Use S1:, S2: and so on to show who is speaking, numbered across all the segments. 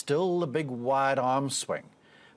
S1: still the big wide arm swing.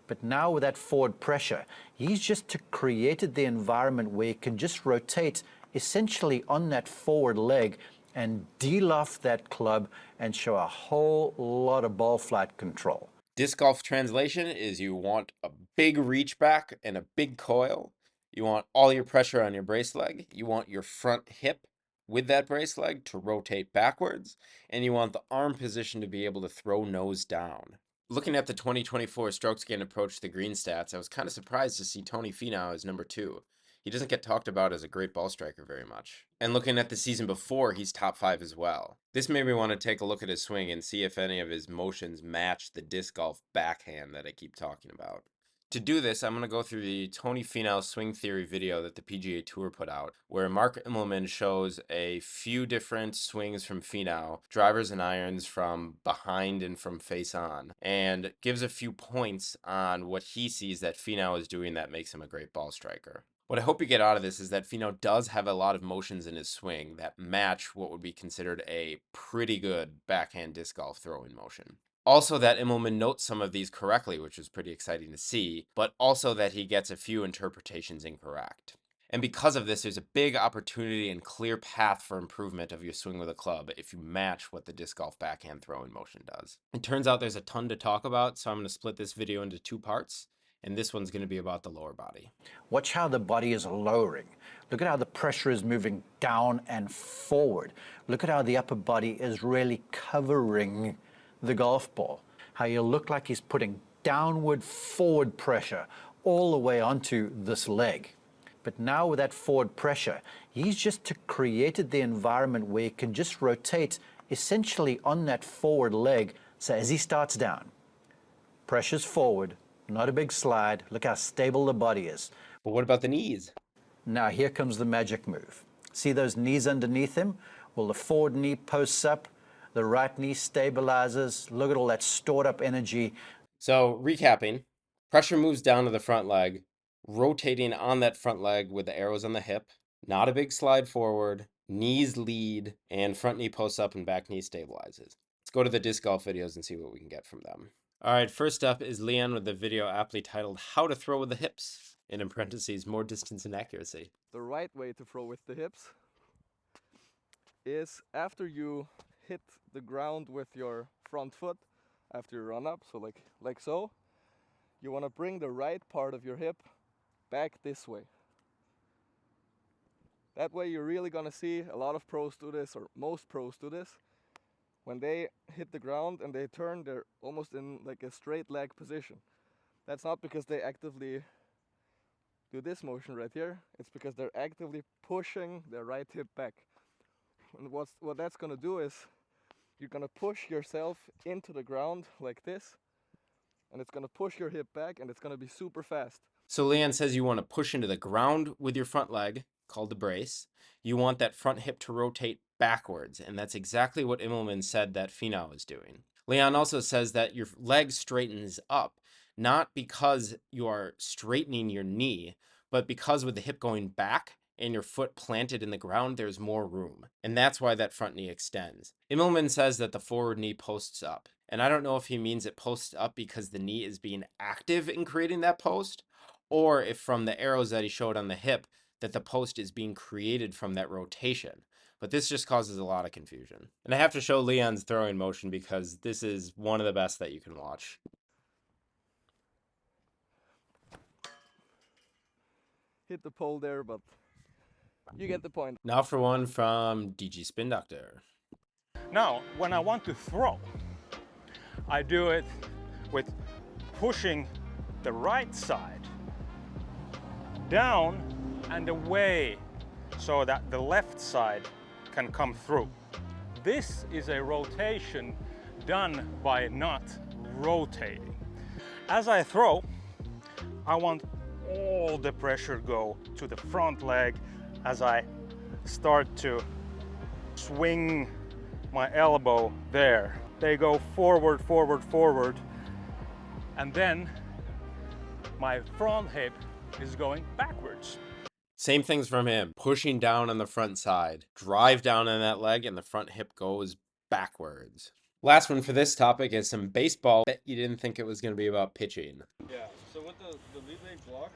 S1: But now with that forward pressure, he's just created the environment where he can just rotate essentially on that forward leg and de-loft that club and show a whole lot of ball flight control.
S2: Disc golf translation is you want a big reach back and a big coil. You want all your pressure on your brace leg. You want your front hip with that brace leg to rotate backwards. And you want the arm position to be able to throw nose down. Looking at the 2024 strokes gained approach to the green stats, I was kind of surprised to see Tony Finau as number 2. He doesn't get talked about as a great ball striker very much. And looking at the season before, he's top 5 as well. This made me want to take a look at his swing and see if any of his motions match the disc golf backhand that I keep talking about. To do this, I'm going to go through the Tony Finau swing theory video that the PGA Tour put out, where Mark Immelman shows a few different swings from Finau, drivers and irons from behind and from face on, and gives a few points on what he sees that Finau is doing that makes him a great ball striker. What I hope you get out of this is that Finau does have a lot of motions in his swing that match what would be considered a pretty good backhand disc golf throwing motion. Also that Immelman notes some of these correctly, which is pretty exciting to see, but also that he gets a few interpretations incorrect. And because of this, there's a big opportunity and clear path for improvement of your swing with a club if you match what the disc golf backhand throwing motion does. It turns out there's a ton to talk about, so I'm going to split this video into 2 parts. And this one's going to be about the lower body.
S1: Watch how the body is lowering. Look at how the pressure is moving down and forward. Look at how the upper body is really covering the golf ball. How you look like he's putting downward forward pressure all the way onto this leg. But now with that forward pressure, he's just created the environment where he can just rotate essentially on that forward leg. So as he starts down, pressure's forward, not a big slide. Look how stable the body is.
S2: But what about the knees?
S1: Now here comes the magic move. See those knees underneath him? Well, the forward knee posts up, the right knee stabilizes. Look at all that stored up energy.
S2: So recapping, pressure moves down to the front leg, rotating on that front leg with the arrows on the hip, not a big slide forward, knees lead, and front knee posts up and back knee stabilizes. Let's go to the disc golf videos and see what we can get from them. All right, first up is Leon with the video aptly titled How to Throw with the Hips, and in parentheses, more distance and accuracy.
S3: The right way to throw with the hips is after you hit the ground with your front foot, after you run up, so like so, you want to bring the right part of your hip back this way. That way you're really going to see a lot of pros do this, or most pros do this. When they hit the ground and they turn, they're almost in like a straight leg position. That's not because they actively do this motion right here. It's because they're actively pushing their right hip back. And what that's going to do is you're going to push yourself into the ground like this, and it's going to push your hip back, and it's going to be super fast.
S2: So Leon says you want to push into the ground with your front leg, called the brace. You want that front hip to rotate backwards, and that's exactly what Immelman said that Finau is doing. Leon also says that your leg straightens up, not because you are straightening your knee, but because with the hip going back and your foot planted in the ground, there's more room. And that's why that front knee extends. Immelman says that the forward knee posts up. And I don't know if he means it posts up because the knee is being active in creating that post, or if from the arrows that he showed on the hip, that the post is being created from that rotation. But this just causes a lot of confusion. And I have to show Leon's throwing motion because this is one of the best that you can watch.
S3: Hit the pole there, but you get the point.
S2: Now for one from DG Spin Doctor.
S4: Now, when I want to throw, I do it with pushing the right side down and away so that the left side can come through. This is a rotation done by not rotating. As I throw, I want all the pressure go to the front leg as I start to swing my elbow there. They go forward, forward, forward, and then my front hip is going backwards.
S2: Same things from him, pushing down on the front side, drive down on that leg, and the front hip goes backwards. Last one for this topic is some baseball. Bet you didn't think it was going to be about pitching.
S5: Yeah, so with the lead leg block,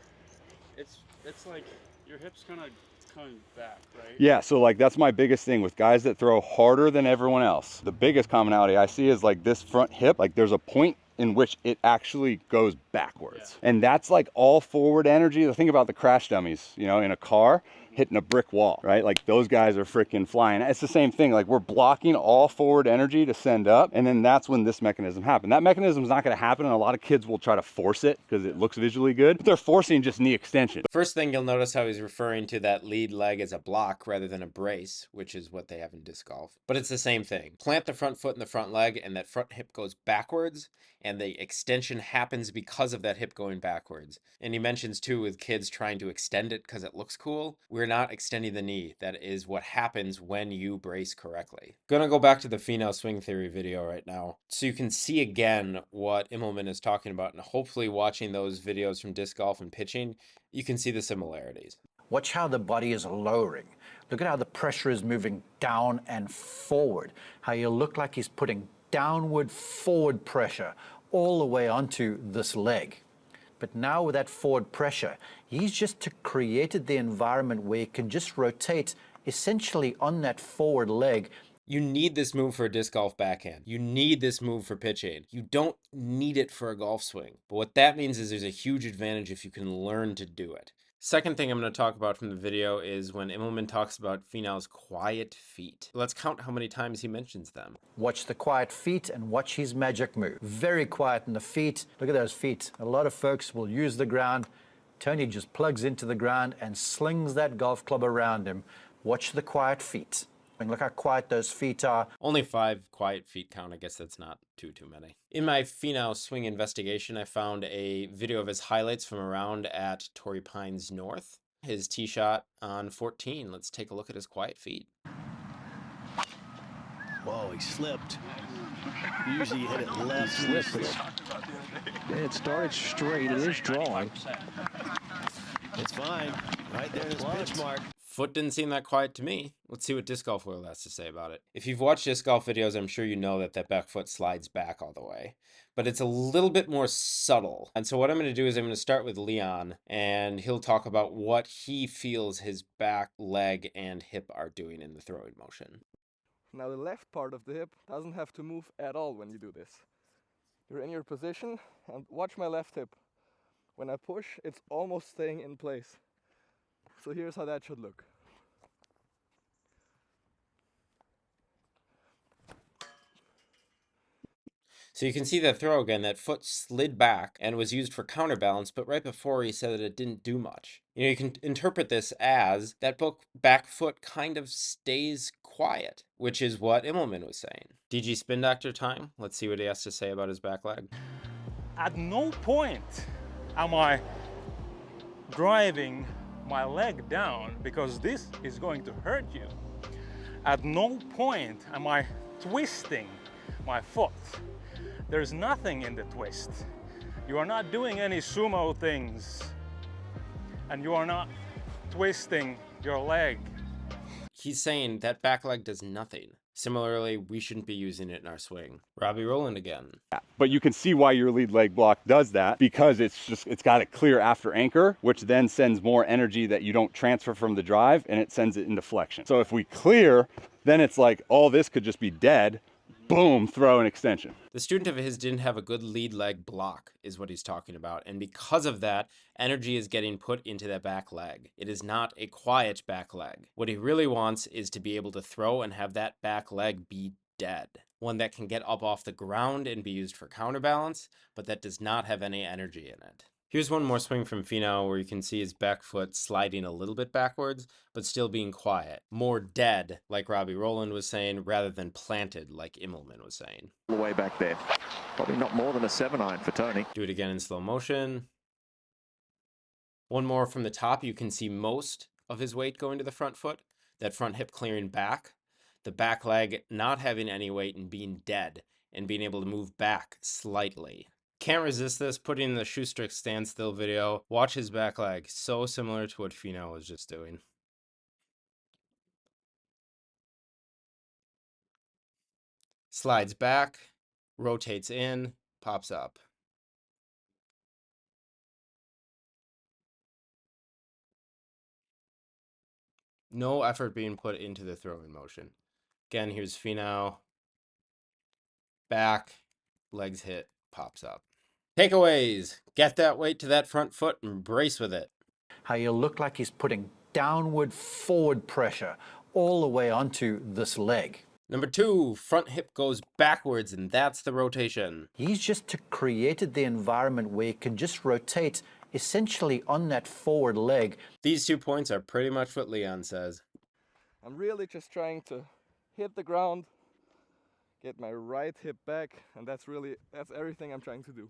S5: it's like your hips kind of coming back, right?
S6: Yeah, so like that's my biggest thing with guys that throw harder than everyone else. The biggest commonality I see is like this front hip, like there's a point in which it actually goes backwards.
S5: Yeah.
S6: And that's like all forward energy. The thing about the crash dummies, you know, in a car, hitting a brick wall, right? Like those guys are freaking flying. It's the same thing. Like we're blocking all forward energy to send up. And then that's when this mechanism happened. That mechanism is not going to happen. And a lot of kids will try to force it because it looks visually good. But they're forcing just knee extension.
S2: First thing you'll notice how he's referring to that lead leg as a block rather than a brace, which is what they have in disc golf. But it's the same thing. Plant the front foot in the front leg and that front hip goes backwards and the extension happens because of that hip going backwards. And he mentions too with kids trying to extend it because it looks cool. We're not extending the knee. That is what happens when you brace correctly. Gonna go back to the Finau swing theory video right now so you can see again what Immelman is talking about, and hopefully watching those videos from disc golf and pitching, you can see the similarities.
S1: Watch how the body is lowering. Look at how the pressure is moving down and forward. How you look like he's putting downward forward pressure all the way onto this leg. But now with that forward pressure, he's just created the environment where he can just rotate essentially on that forward leg.
S2: You need this move for a disc golf backhand. You need this move for pitching. You don't need it for a golf swing. But what that means is there's a huge advantage if you can learn to do it. Second thing I'm going to talk about from the video is when Immelman talks about Finau's quiet feet. Let's count how many times he mentions them.
S1: Watch the quiet feet and watch his magic move. Very quiet in the feet. Look at those feet. A lot of folks will use the ground. Tony just plugs into the ground and slings that golf club around him. Watch the quiet feet. And look how quiet those feet are.
S2: Only 5 quiet feet count. I guess that's not too many. In my Finau swing investigation, I found a video of his highlights from around at Torrey Pines North. His tee shot on 14. Let's take a look at his quiet feet.
S7: Whoa, he slipped. Usually you hit it left.
S8: It started straight. It is drawing.
S7: It's fine. Right there is pitch mark.
S2: Foot didn't seem that quiet to me. Let's see what Disc Golf World has to say about it. If you've watched disc golf videos, I'm sure you know that that back foot slides back all the way. But it's a little bit more subtle. And so what I'm going to do is I'm going to start with Leon, and he'll talk about what he feels his back, leg, and hip are doing in the throwing motion.
S3: Now the left part of the hip doesn't have to move at all when you do this. You're in your position, and watch my left hip. When I push, it's almost staying in place. So here's how that should look.
S2: So you can see that throw again, that foot slid back and was used for counterbalance, but right before he said that it didn't do much. You know, you can interpret this as that back foot kind of stays quiet, which is what Immelman was saying. DG Spin Doctor time. Let's see what he has to say about his back leg.
S4: At no point am I driving my leg down because this is going to hurt you. At no point am I twisting my foot. There's nothing in the twist. You are not doing any sumo things, and you are not twisting your leg.
S2: He's saying that back leg does nothing. Similarly, we shouldn't be using it in our swing. Robbie Rowland again.
S6: But you can see why your lead leg block does that, because it's got a clear after anchor, which then sends more energy that you don't transfer from the drive, and it sends it into flexion. So if we clear, then it's like all this could just be dead. Boom, throw an extension.
S2: The student of his didn't have a good lead leg block, is what he's talking about. And because of that, energy is getting put into that back leg. It is not a quiet back leg. What he really wants is to be able to throw and have that back leg be dead. One that can get up off the ground and be used for counterbalance, but that does not have any energy in it. Here's one more swing from Finau where you can see his back foot sliding a little bit backwards, but still being quiet. More dead, like Robbie Rowland was saying, rather than planted, like Immelman was saying.
S8: All the way back there. Probably not more than a 7-iron for Tony.
S2: Do it again in slow motion. One more from the top. You can see most of his weight going to the front foot. That front hip clearing back. The back leg not having any weight and being dead, and being able to move back slightly. Can't resist this, putting in the shoestrick standstill video. Watch his back leg, so similar to what Finau was just doing. Slides back, rotates in, pops up. No effort being put into the throwing motion. Again, here's Finau. Back, legs hit, pops up. Takeaways. Get that weight to that front foot and brace with it.
S1: How you look like he's putting downward forward pressure all the way onto this leg.
S2: Number 2, front hip goes backwards, and that's the rotation.
S1: He's just created the environment where he can just rotate essentially on that forward leg.
S2: These 2 points are pretty much what Leon says.
S3: I'm really just trying to hit the ground, get my right hip back, and that's everything I'm trying to do.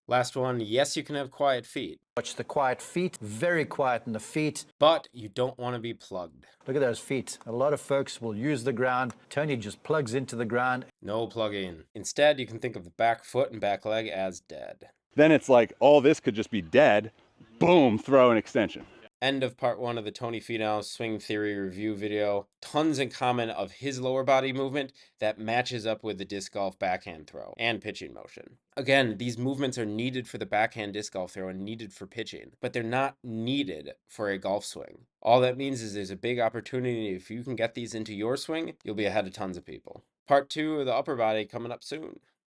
S2: Last one, yes, you can have quiet feet.
S1: Watch the quiet feet, very quiet in the feet.
S2: But you don't want to be plugged.
S1: Look at those feet. A lot of folks will use the ground. Tony just plugs into the ground.
S2: No plugging. Instead, you can think of the back foot and back leg as dead.
S6: Then it's like all this could just be dead. Boom, throw an extension.
S2: End of part 1 of the Tony Finau swing theory review video. Tons in common of his lower body movement that matches up with the disc golf backhand throw and pitching motion. Again, these movements are needed for the backhand disc golf throw and needed for pitching, but they're not needed for a golf swing. All that means is there's a big opportunity. If you can get these into your swing, you'll be ahead of tons of people. Part 2 of the upper body coming up soon.